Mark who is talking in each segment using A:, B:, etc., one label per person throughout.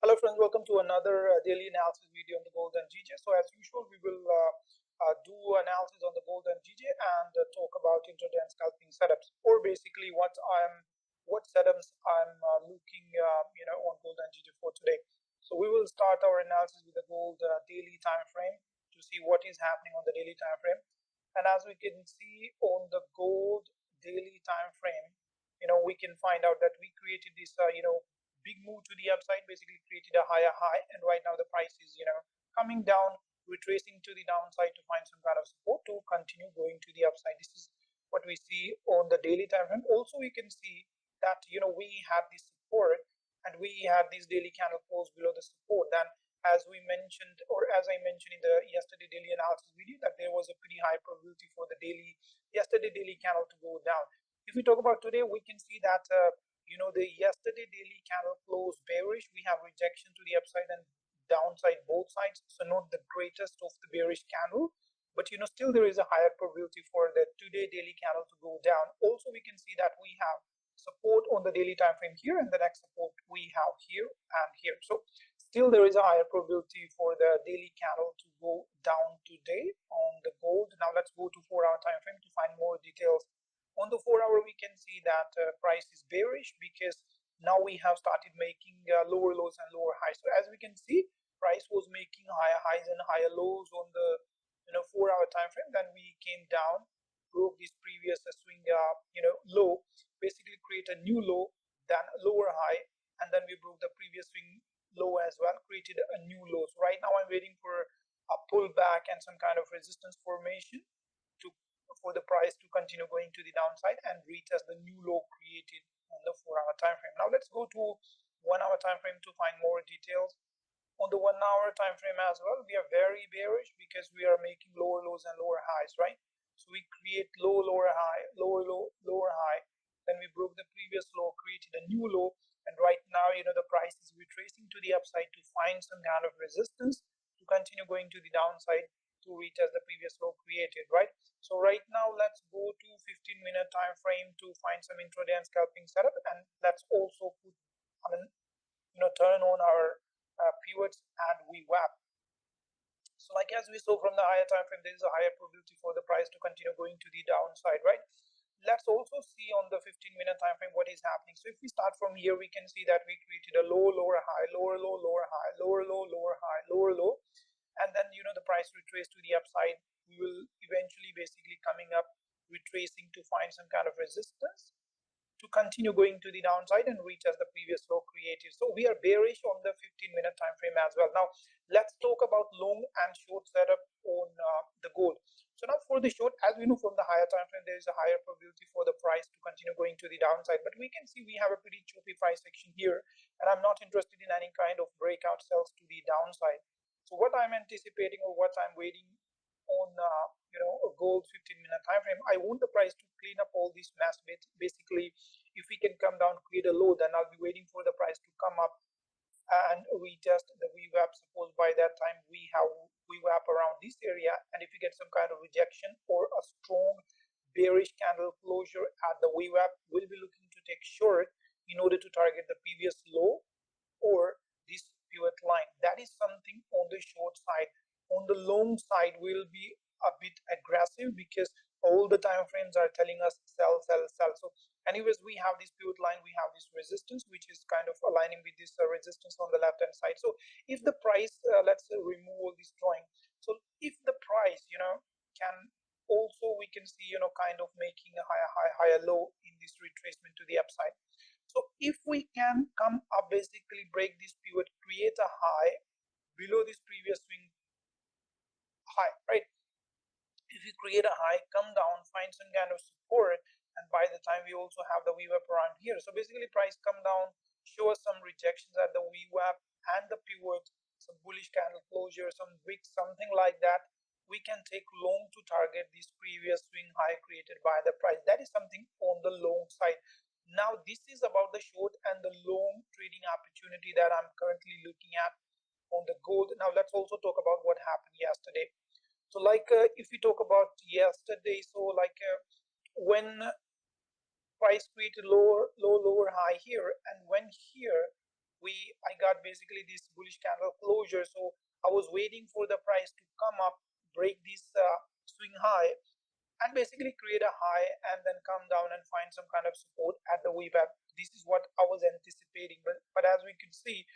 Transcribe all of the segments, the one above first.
A: Hello friends, welcome to another daily analysis video on the gold and GJ. So as usual, we will do analysis on the gold and GJ and talk about intraday and scalping setups, or basically what setups I'm looking on gold and GJ for today. So we will start our analysis with the gold daily time frame to see what is happening on the daily time frame. And as we can see on the gold daily time frame, we can find out that we created this big move to the upside, basically created a higher high, and right now the price is coming down, retracing to the downside to find some kind of support to continue going to the upside. This is what we see on the daily time frame. Also we can see that we have this support and we have this daily candle close below the support. Then as we mentioned, or as I mentioned in the yesterday daily analysis video, that there was a pretty high probability for the yesterday daily candle to go down. If we talk about today, we can see that the yesterday daily candle closed bearish. We have rejection to the upside and downside both sides, so not the greatest of the bearish candle, but still there is a higher probability for the today daily candle to go down. Also we can see that we have support on the daily time frame here, and the next support we have here and here. So still there is a higher probability for the daily candle to go down today on the gold. Now let's go to 4-hour time frame to find more details. On the 4-hour, we can see that price is bearish because now we have started making lower lows and lower highs. So as we can see, price was making higher highs and higher lows on the 4-hour time frame. Then we came down, broke this previous swing low, basically create a new low, then a lower high, and then we broke the previous swing low as well, created a new low. So right now I'm waiting for a pullback and some kind of resistance formation for the price to continue going to the downside and retest the new low created on the 4-hour time frame. Now let's go to 1-hour time frame to find more details. On the 1-hour time frame as well, we are very bearish because we are making lower lows and lower highs, right? So we create low, lower high, lower low, lower high, then we broke the previous low, created a new low, and right now the price is retracing to the upside to find some kind of resistance to continue going to the downside to retest the previous low created, right? So right now let's go to 15-minute time frame to find some intraday and scalping setup, and let's also put turn on our pivots and VWAP. So like as we saw from the higher time frame, there is a higher probability for the price to continue going to the downside, right? Let's also see on the 15-minute time frame what is happening. So if we start from here, we can see that we created a low, lower high, lower low, lower high, lower low, lower high, lower low, and then the price retraced to the upside. We will eventually basically coming up, retracing to find some kind of resistance to continue going to the downside and reach as the previous low created. So we are bearish on the 15-minute time frame as well. Now let's talk about long and short setup on the gold. So now for the short, as we know from the higher time frame, there is a higher probability for the price to continue going to the downside, but we can see we have a pretty choppy price section here, and I'm not interested in any kind of breakout sells to the downside. So what I'm anticipating, or what I'm waiting on a gold 15-minute time frame, I want the price to clean up all this mess. Basically, if we can come down, create a low, then I'll be waiting for the price to come up and retest the VWAP. Suppose by that time we have VWAP around this area, and if you get some kind of rejection or a strong bearish candle closure at the VWAP, we'll be looking to take short in order to target the previous low or this pivot line. That is something on the short side. On the long side, we'll be a bit aggressive because all the time frames are telling us sell, sell, sell. So anyways, we have this pivot line, we have this resistance, which is kind of aligning with this resistance on the left hand side. So if the price, let's remove all this drawing. So if the price can also, we can see kind of making a higher high, higher low in this retracement to the upside. So if we can come up, basically break this pivot, create a high below this previous swing high, right? If we create a high, come down, find some kind of support, and by the time we also have the VWAP around here. So basically price come down, show us some rejections at the VWAP and the pivot, some bullish candle closure, some wicks, something like that. We can take long to target this previous swing high created by the price. That is something on the long side. Now this is about the short and the long trading opportunity that I'm currently looking at on the gold. Now let's also talk about what happened yesterday. So like if we talk about yesterday, so like when price created lower high here, and when here I got basically this bullish candle closure. So I was waiting for the price to come up, break this swing high, and basically create a high and then come down and find some kind of support at the VWAP. This is what I was anticipating, but as we could see,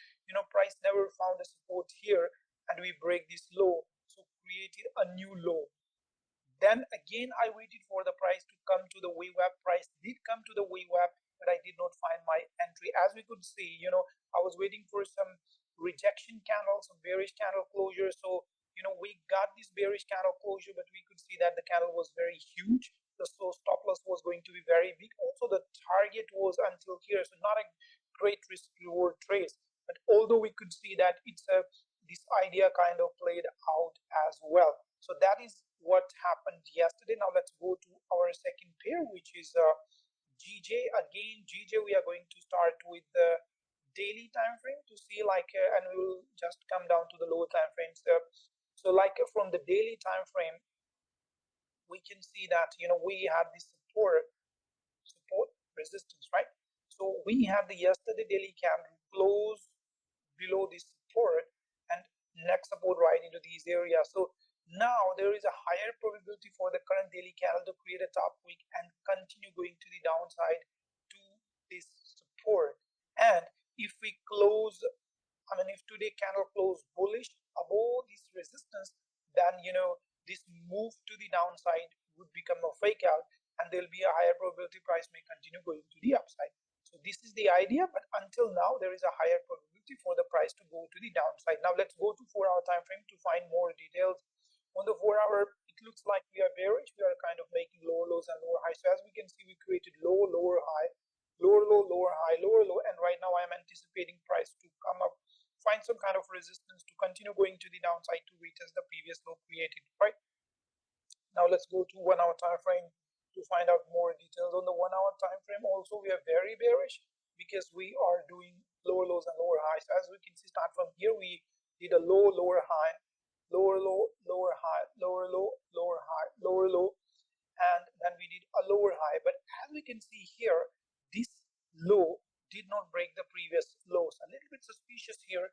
A: price never found a support here, and we break this low, so created a new low. Then again I waited for the price to come to the VWAP. Price did come to the VWAP, but I did not find my entry. As we could see, I was waiting for some rejection candle, some bearish candle closure. So we got this bearish candle closure, but we could see that the candle was very huge. So stop loss was going to be very big. Also the target was until here, so not a great risk reward trade. But although we could see that this idea kind of played out as well. So that is what happened yesterday. Now let's go to our second pair, which is GJ. Again, GJ, we are going to start with the daily time frame to see and we will just come down to the lower time frames. So from the daily time frame, we can see that we had this support resistance, right? So we had the yesterday daily candle close below this support and next support right into these areas. So now there is a higher probability for the current daily candle to create a top wick and continue going to the downside to this support. And if we close, if today candle close bullish above this resistance, then this move to the downside would become a fake out, and there'll be a higher probability price may continue going to the upside. So this is the idea, but until now there is a higher probability for the price to go to the downside. Now let's go to 4-hour time frame to find more details. On the 4-hour, it looks like we are bearish. We are kind of making lower lows and lower highs. So as we can see, we created low, lower high, lower low, lower high, lower low, and right now I'm anticipating price to come up, find some kind of resistance to continue going to the downside to retest the previous low created, right? Now let's go to 1-hour time frame to find out more details. On the 1-hour time frame also we are very bearish because we are doing lower lows and lower highs. As we can see, start from here, we did a low, lower high, lower low, lower high, lower low, lower high, lower low, and then we did a lower high. But as we can see here, this low did not break the previous lows. A little bit suspicious here.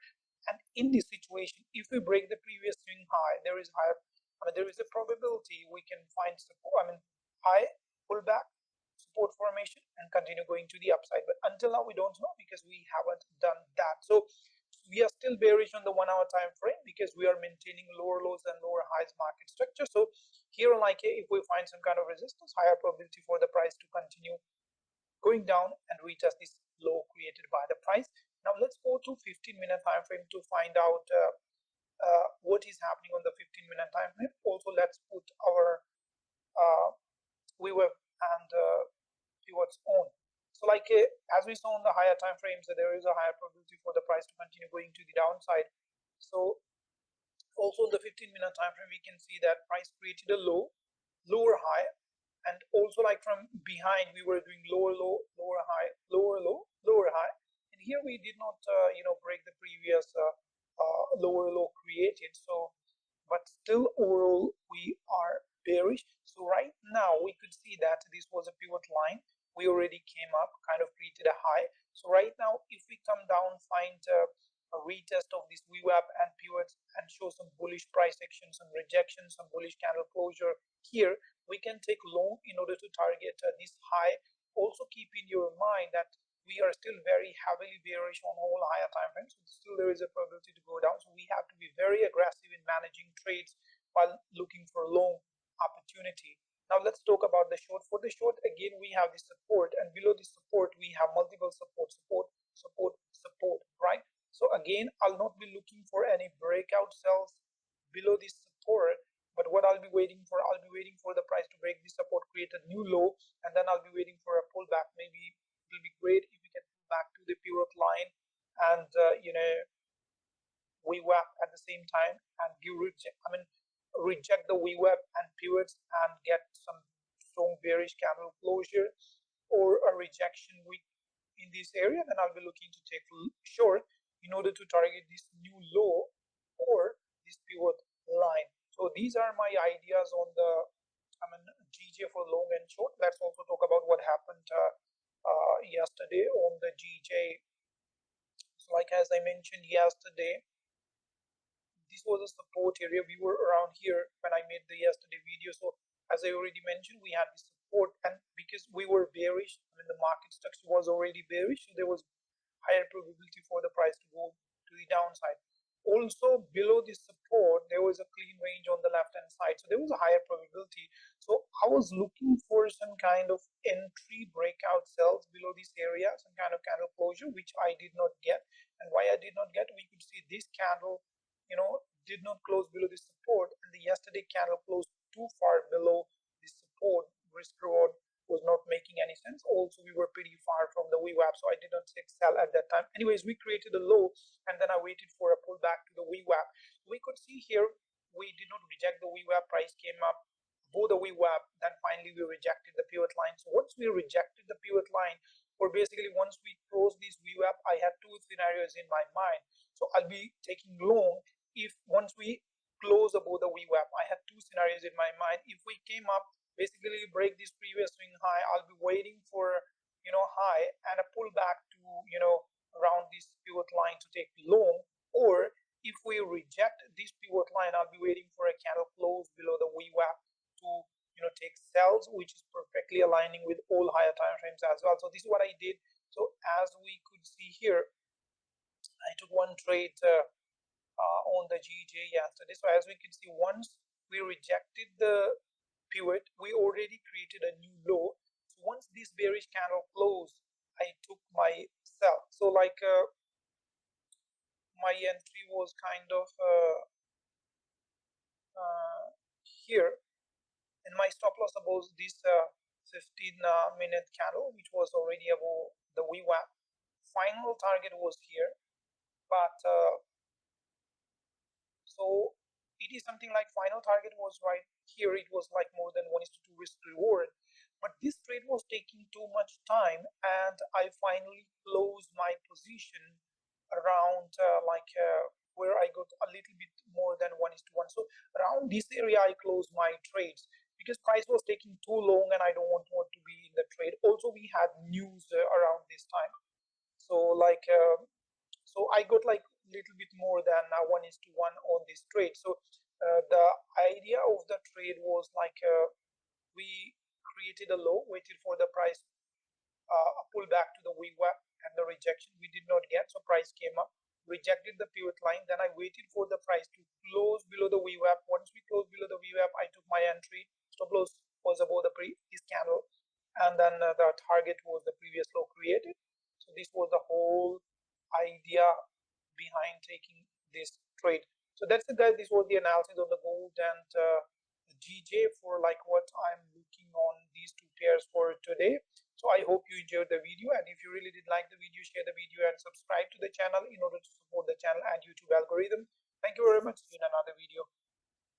A: And in this situation, if we break the previous swing high, there is a probability we can find support, high pullback, support formation, and continue going to the upside. But until now we don't know because we haven't done that. So we are still bearish on the 1-hour time frame because we are maintaining lower lows and lower highs market structure. So here, if we find some kind of resistance, higher probability for the price to continue going down and retest this low created by the price. Now let's go to 15-minute time frame to find out what is happening on the 15-minute time frame. Also, let's put our VWAP and pivots on. So as we saw on the higher time frames, there is a higher probability for the price to continue going to the downside. So also in the 15-minute time frame, we can see that price created a low, lower high, and also from behind we were doing lower low, lower high, lower low, lower high, and here we did not break the previous lower low created. So but still overall we are bearish. So right now we could see that this was a pivot line. We already came up, kind of created a high. So right now if we come down, find a retest of this VWAP and pivots and show some bullish price action, some rejection, some bullish candle closure here, we can take long in order to target this high. Also keep in your mind that we are still very heavily bearish on all higher time frames. So still there is a probability to go down. So we have to be very aggressive in managing trades while looking for long opportunity. Now let's talk about the short. For the short, again, we have the support, and below the support we have multiple support, right? So again, I'll not be looking for any breakout sells below this support, but what I'll be waiting for the price to break this support, create a new low, and then I'll be waiting for a pullback. Maybe it will be great if we can pull back to the pivot line and VWAP at the same time and reject the VWAP and pivots and get some strong bearish candle closure or a rejection week in this area. Then I'll be looking to take short in order to target this new low or this pivot line. So these are my ideas on the GJ for long and short. Let's also talk about what happened yesterday on the GJ So like as I mentioned yesterday, this was a support area. We were around here when I made the yesterday video. So as I already mentioned, we had this support, and because we were bearish, I mean the market structure was already bearish, so there was higher probability for the price to go to the downside. Also below this support there was a clean range on the left hand side, so there was a higher probability. So I was looking for some kind of entry breakout sells below this area, some kind of candle closure, which I did not get. And why I did not get, we could see this candle, did not close below the support, and the yesterday candle closed too far below the support. Risk reward was not making any sense. Also, we were pretty far from the VWAP, so I did not sell at that time. Anyways, we created a low, and then I waited for a pullback to the VWAP. We could see here we did not reject the VWAP. Price came up above the VWAP, then finally we rejected the pivot line. So once we rejected the pivot line, or basically once we closed this VWAP, I had two scenarios in my mind. So I'll be taking long if once we close above the VWAP. I had two scenarios in my mind. If we came up, basically break this previous swing high, I'll be waiting for high and a pullback to around this pivot line to take long. Or if we reject this pivot line, I'll be waiting for a candle close below the VWAP to take sells, which is perfectly aligning with all higher time frames as well. So this is what I did. So as we could see here, I took one trade on the GJ yesterday. So as we can see, once we rejected the pivot, we already created a new low. So once this bearish candle closed, I took my sell. So like my entry was kind of here, and my stop loss above this 15-minute candle, which was already above the VWAP. Final target was here, but so it is something like final target was right here. It was like more than 1:2 risk reward, but this trade was taking too much time, and I finally closed my position around where I got a little bit more than 1:1. So around this area I closed my trades because price was taking too long and I don't want to be in the trade. Also we had news around this time, so like so I got like little bit more than 1:1 on this trade. So the idea of the trade was like we created a low, waited for the price a pullback to the VWAP, and the rejection we did not get. So price came up, rejected the pivot line, then I waited for the price to close below the VWAP. Once we closed below the VWAP, I took my entry. Stop loss was above the previous candle, and then the target was the previous low created. So this was the whole idea behind taking this trade. So that's it, guys. This was the analysis of the gold and the GJ for like what I'm looking on these two pairs for today. So I hope you enjoyed the video, and if you really did like the video, share the video and subscribe to the channel in order to support the channel and YouTube algorithm. Thank you very much. See you in another video.